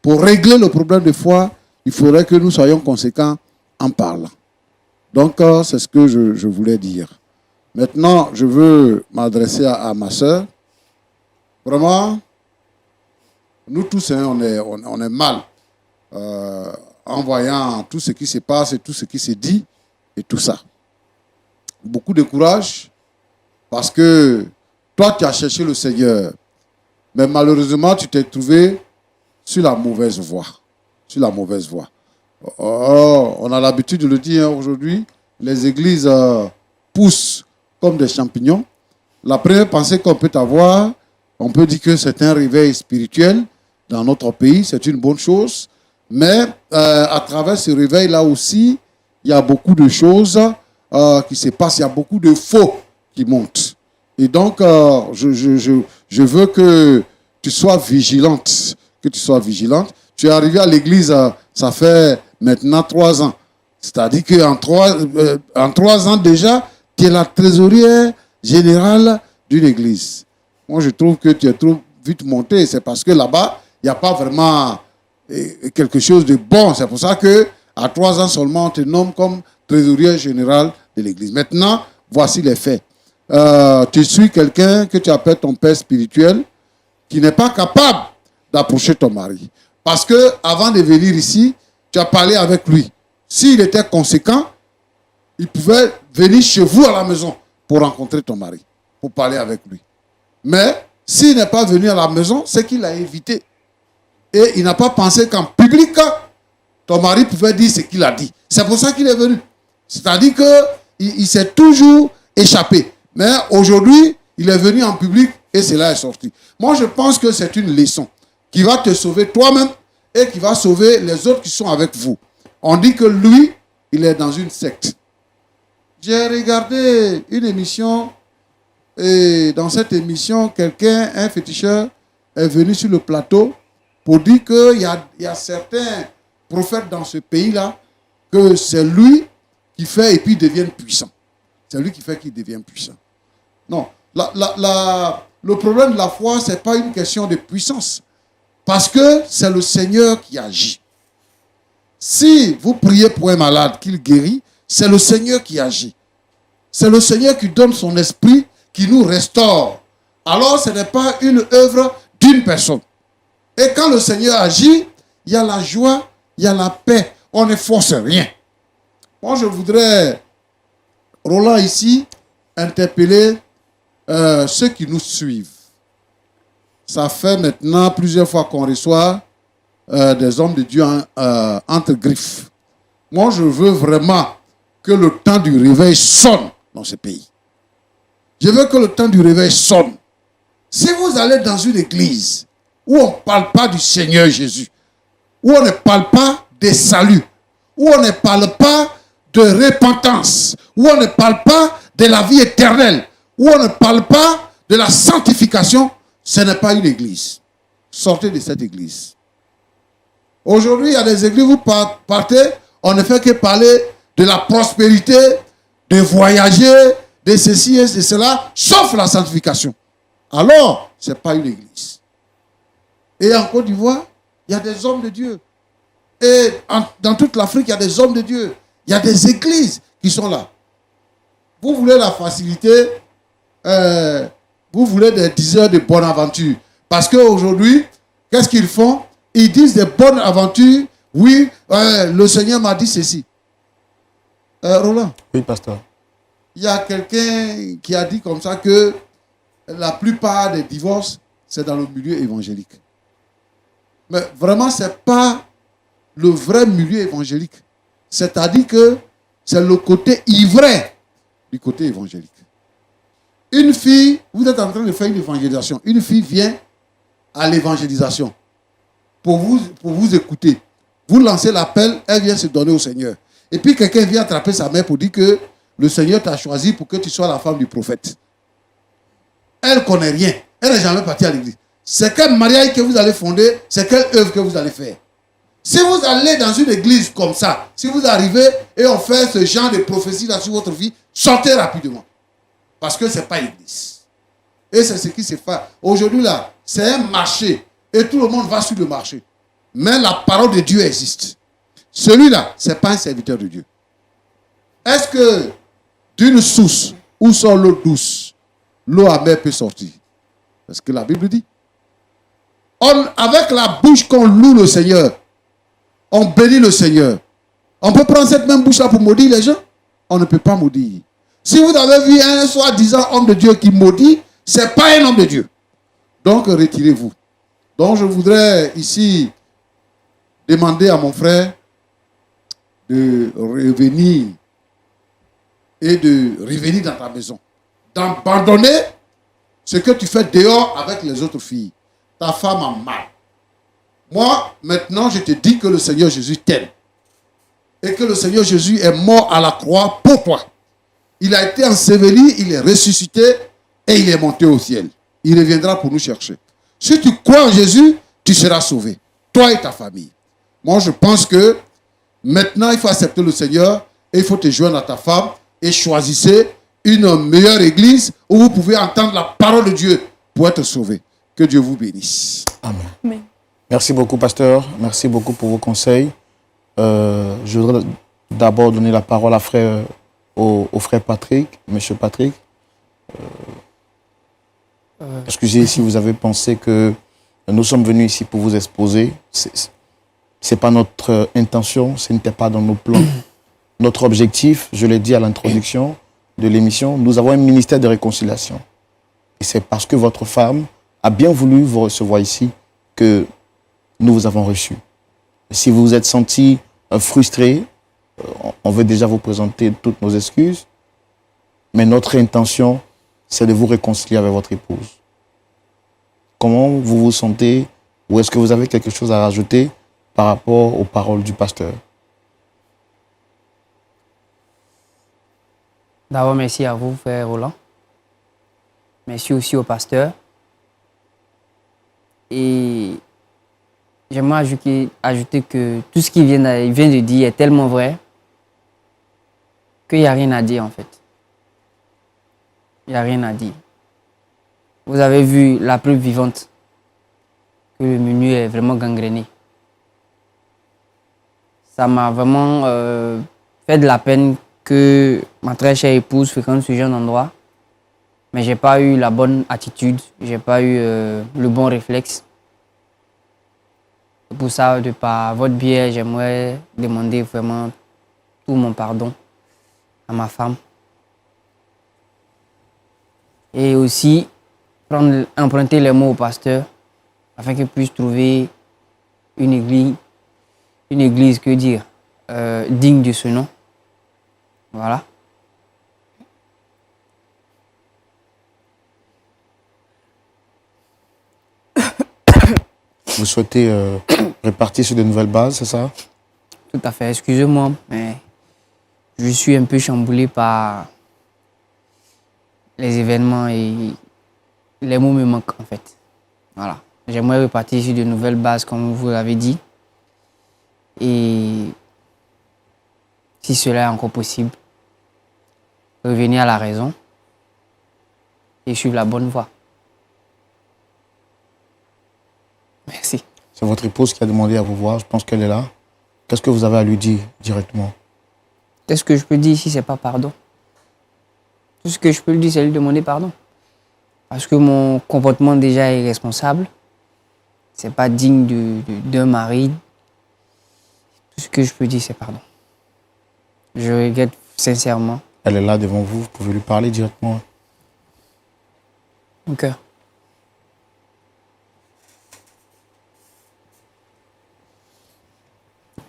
pour régler le problème de foi, il faudrait que nous soyons conséquents en parlant. Donc, c'est ce que je voulais dire. Maintenant, je veux m'adresser à ma sœur. Vraiment, nous tous, on est mal en voyant tout ce qui se passe et tout ce qui se dit et tout ça. Beaucoup de courage parce que toi, tu as cherché le Seigneur. Mais malheureusement, tu t'es trouvé sur la mauvaise voie. Sur la mauvaise voie. On a l'habitude de le dire aujourd'hui, les églises poussent comme des champignons. La première pensée qu'on peut avoir, on peut dire que c'est un réveil spirituel dans notre pays, c'est une bonne chose. Mais à travers ce réveil-là aussi, il y a beaucoup de choses qui se passent, il y a beaucoup de faux qui montent. Et donc, je veux que tu sois vigilante, Tu es arrivé à l'église, ça fait maintenant 3 ans. C'est-à-dire qu'en 3 ans déjà, tu es la trésorière générale d'une église. Moi, je trouve que tu es trop vite monté. C'est parce que là-bas, il n'y a pas vraiment quelque chose de bon. C'est pour ça qu'à 3 ans seulement, on te nomme comme trésorière générale de l'église. Maintenant, voici les faits. Tu suis quelqu'un que tu appelles ton père spirituel qui n'est pas capable d'approcher ton mari. Parce que avant de venir ici, tu as parlé avec lui. S'il était conséquent, il pouvait venir chez vous à la maison pour rencontrer ton mari, pour parler avec lui. Mais s'il n'est pas venu à la maison, c'est qu'il a évité. Et il n'a pas pensé qu'en public, ton mari pouvait dire ce qu'il a dit. C'est pour ça qu'il est venu. C'est-à-dire il s'est toujours échappé. Mais aujourd'hui, il est venu en public et cela est sorti. Moi, je pense que c'est une leçon qui va te sauver toi-même et qui va sauver les autres qui sont avec vous. On dit que lui, il est dans une secte. J'ai regardé une émission et dans cette émission, quelqu'un, un féticheur, est venu sur le plateau pour dire qu'il y a certains prophètes dans ce pays-là que c'est lui qui fait et puis ils deviennent puissants. C'est lui qui fait qu'ils deviennent puissants. Non, le problème de la foi, ce n'est pas une question de puissance. Parce que c'est le Seigneur qui agit. Si vous priez pour un malade qu'il guérit, c'est le Seigneur qui agit. C'est le Seigneur qui donne son esprit, qui nous restaure. Alors ce n'est pas une œuvre d'une personne. Et quand le Seigneur agit, il y a la joie, il y a la paix. On ne force rien. Moi, je voudrais, Roland ici, interpeller ceux qui nous suivent. Ça fait maintenant plusieurs fois qu'on reçoit des hommes de Dieu entre griffes. Moi, je veux vraiment que le temps du réveil sonne dans ce pays. Je veux que le temps du réveil sonne. Si vous allez dans une église où on ne parle pas du Seigneur Jésus, où on ne parle pas des saluts, où on ne parle pas de repentance, où on ne parle pas de la vie éternelle, où on ne parle pas de la sanctification, ce n'est pas une église. Sortez de cette église. Aujourd'hui, il y a des églises où vous partez, on ne fait que parler de la prospérité, de voyager, de ceci et de cela, sauf la sanctification. Alors, ce n'est pas une église. Et en Côte d'Ivoire, il y a des hommes de Dieu. Et dans toute l'Afrique, il y a des hommes de Dieu. Il y a des églises qui sont là. Vous voulez la facilité, vous voulez des diseurs de bonne aventure. Parce qu'aujourd'hui, qu'est-ce qu'ils font? Ils disent des bonnes aventures. Oui, le Seigneur m'a dit ceci. Roland. Oui, pasteur. Il y a quelqu'un qui a dit comme ça que la plupart des divorces, c'est dans le milieu évangélique. Mais vraiment, ce n'est pas le vrai milieu évangélique. C'est-à-dire que c'est le côté ivraie du côté évangélique. Une fille, vous êtes en train de faire une évangélisation. Une fille vient à l'évangélisation pour vous écouter. Vous lancez l'appel, elle vient se donner au Seigneur. Et puis quelqu'un vient attraper sa mère pour dire que le Seigneur t'a choisi pour que tu sois la femme du prophète. Elle ne connaît rien. Elle n'est jamais partie à l'église. C'est quel mariage que vous allez fonder, c'est quelle œuvre que vous allez faire. Si vous allez dans une église comme ça, si vous arrivez et on fait ce genre de prophétie là sur votre vie, sortez rapidement. Parce que ce n'est pas l'église. Et c'est ce qui se fait. Aujourd'hui là, c'est un marché. Et tout le monde va sur le marché. Mais la parole de Dieu existe. Celui-là, ce n'est pas un serviteur de Dieu. Est-ce que d'une source où sort l'eau douce, l'eau amère peut sortir? C'est ce que la Bible dit. Avec la bouche qu'on loue le Seigneur, on bénit le Seigneur. On peut prendre cette même bouche-là pour maudire les gens? On ne peut pas maudire. Si vous avez vu un soi-disant homme de Dieu qui maudit, ce n'est pas un homme de Dieu. Donc retirez-vous. Donc je voudrais ici demander à mon frère de revenir et de revenir dans ta maison. D'abandonner ce que tu fais dehors avec les autres filles. Ta femme a mal. Moi, maintenant, je te dis que le Seigneur Jésus t'aime. Et que le Seigneur Jésus est mort à la croix pour toi. Il a été enseveli, il est ressuscité et il est monté au ciel. Il reviendra pour nous chercher. Si tu crois en Jésus, tu seras sauvé. Toi et ta famille. Moi, je pense que maintenant, il faut accepter le Seigneur et il faut te joindre à ta femme et choisissez une meilleure église où vous pouvez entendre la parole de Dieu pour être sauvé. Que Dieu vous bénisse. Amen. Amen. Merci beaucoup, pasteur. Merci beaucoup pour vos conseils. Je voudrais d'abord donner la parole à au frère Patrick, monsieur Patrick. Excusez si vous avez pensé que nous sommes venus ici pour vous exposer. Ce n'est pas notre intention, ce n'était pas dans nos plans. Notre objectif, je l'ai dit à l'introduction de l'émission, nous avons un ministère de réconciliation. Et c'est parce que votre femme a bien voulu vous recevoir ici que nous vous avons reçu. Si vous vous êtes senti frustré, on veut déjà vous présenter toutes nos excuses. mais notre intention, c'est de vous réconcilier avec votre épouse. Comment vous vous sentez, ou est-ce que vous avez quelque chose à rajouter par rapport aux paroles du pasteur? D'abord, merci à vous, frère Roland. Merci aussi au pasteur. Et j'aimerais ajouter que tout ce qu'il vient de dire est tellement vrai qu'il n'y a rien à dire en fait. Il n'y a rien à dire. Vous avez vu la preuve vivante que le menu est vraiment gangréné. Ça m'a vraiment fait de la peine que ma très chère épouse fréquente ce genre d'endroit. Mais je n'ai pas eu la bonne attitude, je n'ai pas eu le bon réflexe. Pour ça, de par votre biais, j'aimerais demander vraiment tout mon pardon à ma femme. Et aussi, emprunter les mots au pasteur afin qu'il puisse trouver une église, que dire, digne de ce nom. Voilà. Vous souhaitez répartir sur de nouvelles bases, c'est ça? Tout à fait. Excusez-moi, mais je suis un peu chamboulé par les événements et les mots me manquent en fait. Voilà. J'aimerais repartir sur de nouvelles bases comme vous l'avez dit. Et si cela est encore possible, revenir à la raison et suivre la bonne voie. Merci. C'est votre épouse qui a demandé à vous voir, je pense qu'elle est là. Qu'est-ce que vous avez à lui dire directement? Qu'est-ce que je peux dire ici, c'est pas pardon. Tout ce que je peux lui dire, c'est lui demander pardon. Parce que mon comportement déjà est irresponsable. C'est pas digne d'un mari. Tout ce que je peux dire, c'est pardon. Je regrette sincèrement. Elle est là devant vous, vous pouvez lui parler directement. Mon cœur.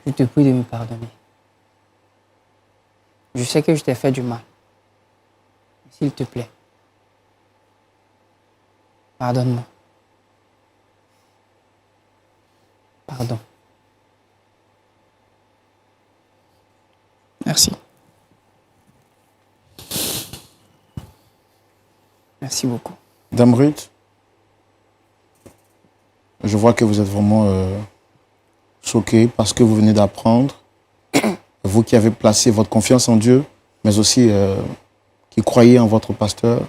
Je te prie de me pardonner. Je sais que je t'ai fait du mal. S'il te plaît, pardonne-moi. Pardon. Merci. Merci beaucoup. Dame Ruth, je vois que vous êtes vraiment choquée parce que vous venez d'apprendre. Vous qui avez placé votre confiance en Dieu, mais aussi qui croyez en votre pasteur,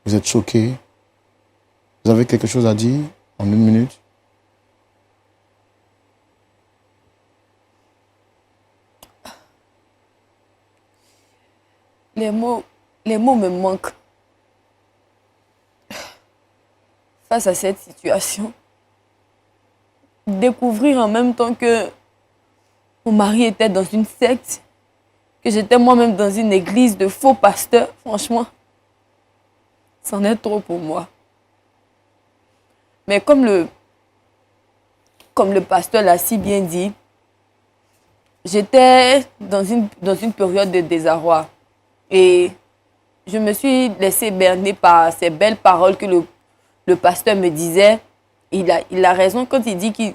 vous êtes choquée. Vous avez quelque chose à dire en 1 minute? Les mots me manquent face à cette situation. Découvrir en même temps que mon mari était dans une secte, que j'étais moi-même dans une église de faux pasteurs, franchement, c'en est trop pour moi. Mais comme le pasteur l'a si bien dit, j'étais dans une période de désarroi. Et je me suis laissée berner par ces belles paroles que le pasteur me disait. Il a raison quand il dit qu'il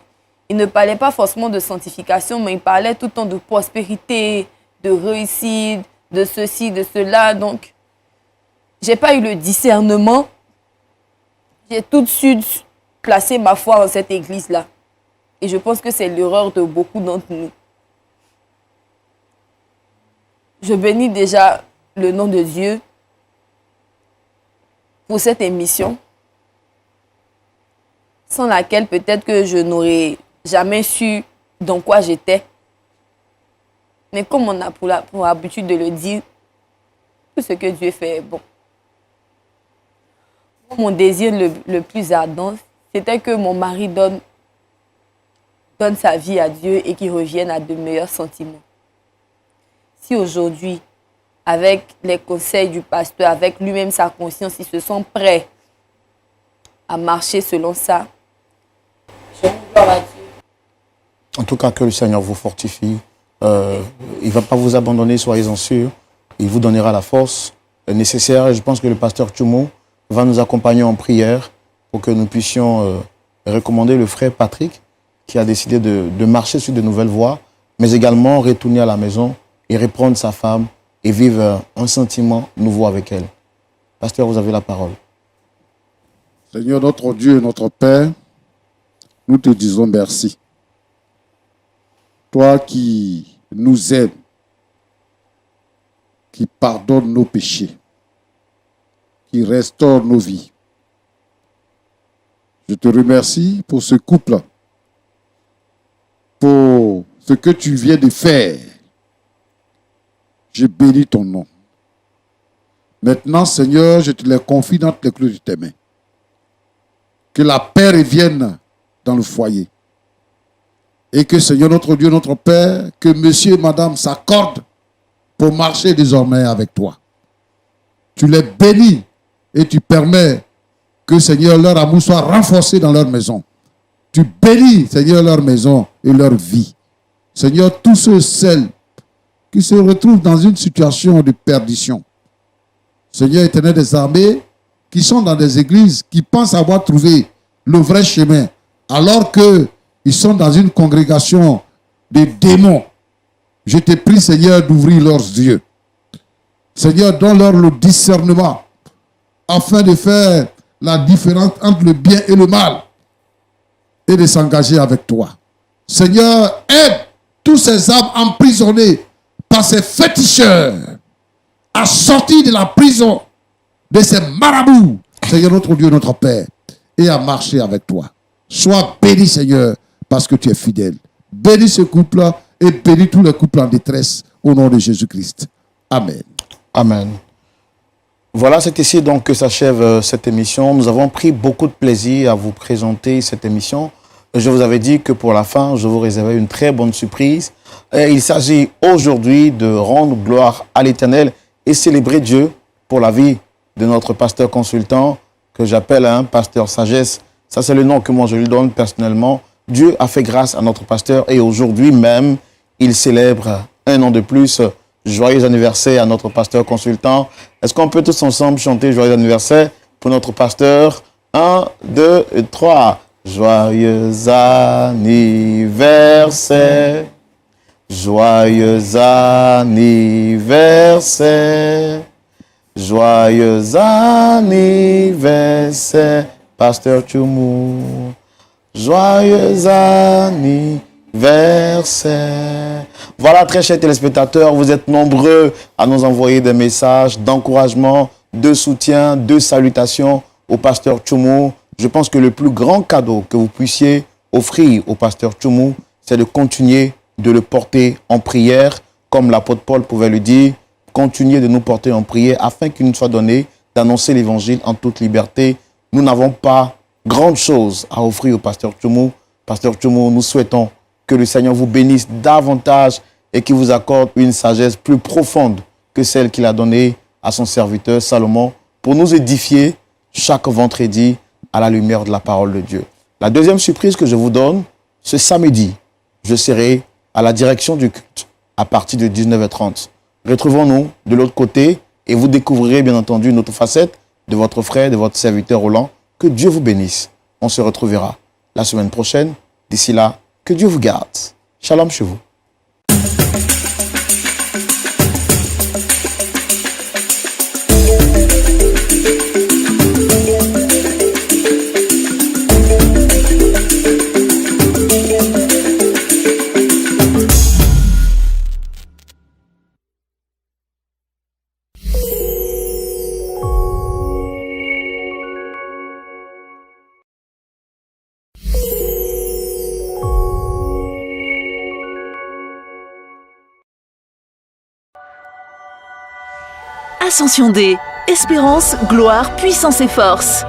ne parlait pas forcément de sanctification, mais il parlait tout le temps de prospérité, de réussite, de ceci, de cela. Donc, je n'ai pas eu le discernement. J'ai tout de suite placé ma foi dans cette église-là. Et je pense que c'est l'erreur de beaucoup d'entre nous. Je bénis déjà le nom de Dieu pour cette émission, sans laquelle peut-être que je n'aurais jamais su dans quoi j'étais. Mais comme on a pour habitude de le dire, tout ce que Dieu fait est bon. Mon désir le plus ardent, c'était que mon mari donne sa vie à Dieu et qu'il revienne à de meilleurs sentiments. Si aujourd'hui, avec les conseils du pasteur, avec lui-même sa conscience, ils se sont prêts à marcher selon ça, je vous gloire à Dieu. En tout cas, que le Seigneur vous fortifie. Il ne va pas vous abandonner, soyez-en sûrs. Il vous donnera la force nécessaires. Et je pense que le pasteur Tchoumou va nous accompagner en prière pour que nous puissions recommander le frère Patrick qui a décidé de marcher sur de nouvelles voies, mais également retourner à la maison et reprendre sa femme et vivre un sentiment nouveau avec elle. Pasteur, vous avez la parole. Seigneur, notre Dieu et notre Père, nous te disons merci. Toi qui nous aimes, qui pardonne nos péchés, qui restaure nos vies. Je te remercie pour ce couple, pour ce que tu viens de faire. Je bénis ton nom. Maintenant, Seigneur, je te les confie dans les clous de tes mains. Que la paix revienne dans le foyer. Et que, Seigneur, notre Dieu, notre Père, que monsieur et madame s'accordent pour marcher désormais avec toi. Tu les bénis et tu permets que, Seigneur, leur amour soit renforcé dans leur maison. Tu bénis, Seigneur, leur maison et leur vie. Seigneur, tous ceux, celles qui se retrouvent dans une situation de perdition. Seigneur éternel des armées, qui sont dans des églises, qui pensent avoir trouvé le vrai chemin, alors qu'ils sont dans une congrégation de démons. Je te prie, Seigneur, d'ouvrir leurs yeux. Seigneur, donne-leur le discernement, afin de faire la différence entre le bien et le mal, et de s'engager avec toi. Seigneur, aide tous ces âmes emprisonnés par ces féticheurs à sortir de la prison de ces marabouts, Seigneur notre Dieu, notre Père, et à marcher avec toi. Sois béni, Seigneur, parce que tu es fidèle. Bénis ce couple et bénis tous les couples en détresse au nom de Jésus-Christ. Amen. Amen. Voilà, c'est ici donc que s'achève cette émission. Nous avons pris beaucoup de plaisir à vous présenter cette émission. Je vous avais dit que pour la fin, je vous réservais une très bonne surprise. Et il s'agit aujourd'hui de rendre gloire à l'Éternel et célébrer Dieu pour la vie de notre pasteur consultant, que j'appelle un pasteur sagesse. Ça, c'est le nom que moi je lui donne personnellement. Dieu a fait grâce à notre pasteur et aujourd'hui même, il célèbre un an de plus. Joyeux anniversaire à notre pasteur consultant. Est-ce qu'on peut tous ensemble chanter joyeux anniversaire pour notre pasteur? 1, 2, 3. Joyeux anniversaire. Joyeux anniversaire. Joyeux anniversaire, pasteur Tchoumou. Joyeux anniversaire. Voilà, très chers téléspectateurs, vous êtes nombreux à nous envoyer des messages d'encouragement, de soutien, de salutations au pasteur Tchoumou. Je pense que le plus grand cadeau que vous puissiez offrir au pasteur Tchoumou, c'est de continuer de le porter en prière, comme l'apôtre Paul pouvait le dire. Continuez de nous porter en prière afin qu'il nous soit donné d'annoncer l'évangile en toute liberté. Nous n'avons pas grande chose à offrir au pasteur Tchoumou. Pasteur Tchoumou, nous souhaitons que le Seigneur vous bénisse davantage et qu'il vous accorde une sagesse plus profonde que celle qu'il a donnée à son serviteur Salomon pour nous édifier chaque vendredi à la lumière de la parole de Dieu. La deuxième surprise que je vous donne, ce samedi, je serai à la direction du culte à partir de 19h30. Retrouvons-nous de l'autre côté et vous découvrirez bien entendu une autre facette de votre frère, de votre serviteur Roland. Que Dieu vous bénisse. On se retrouvera la semaine prochaine. D'ici là, que Dieu vous garde. Shalom chez vous. Ascension D, espérance, gloire, puissance et force.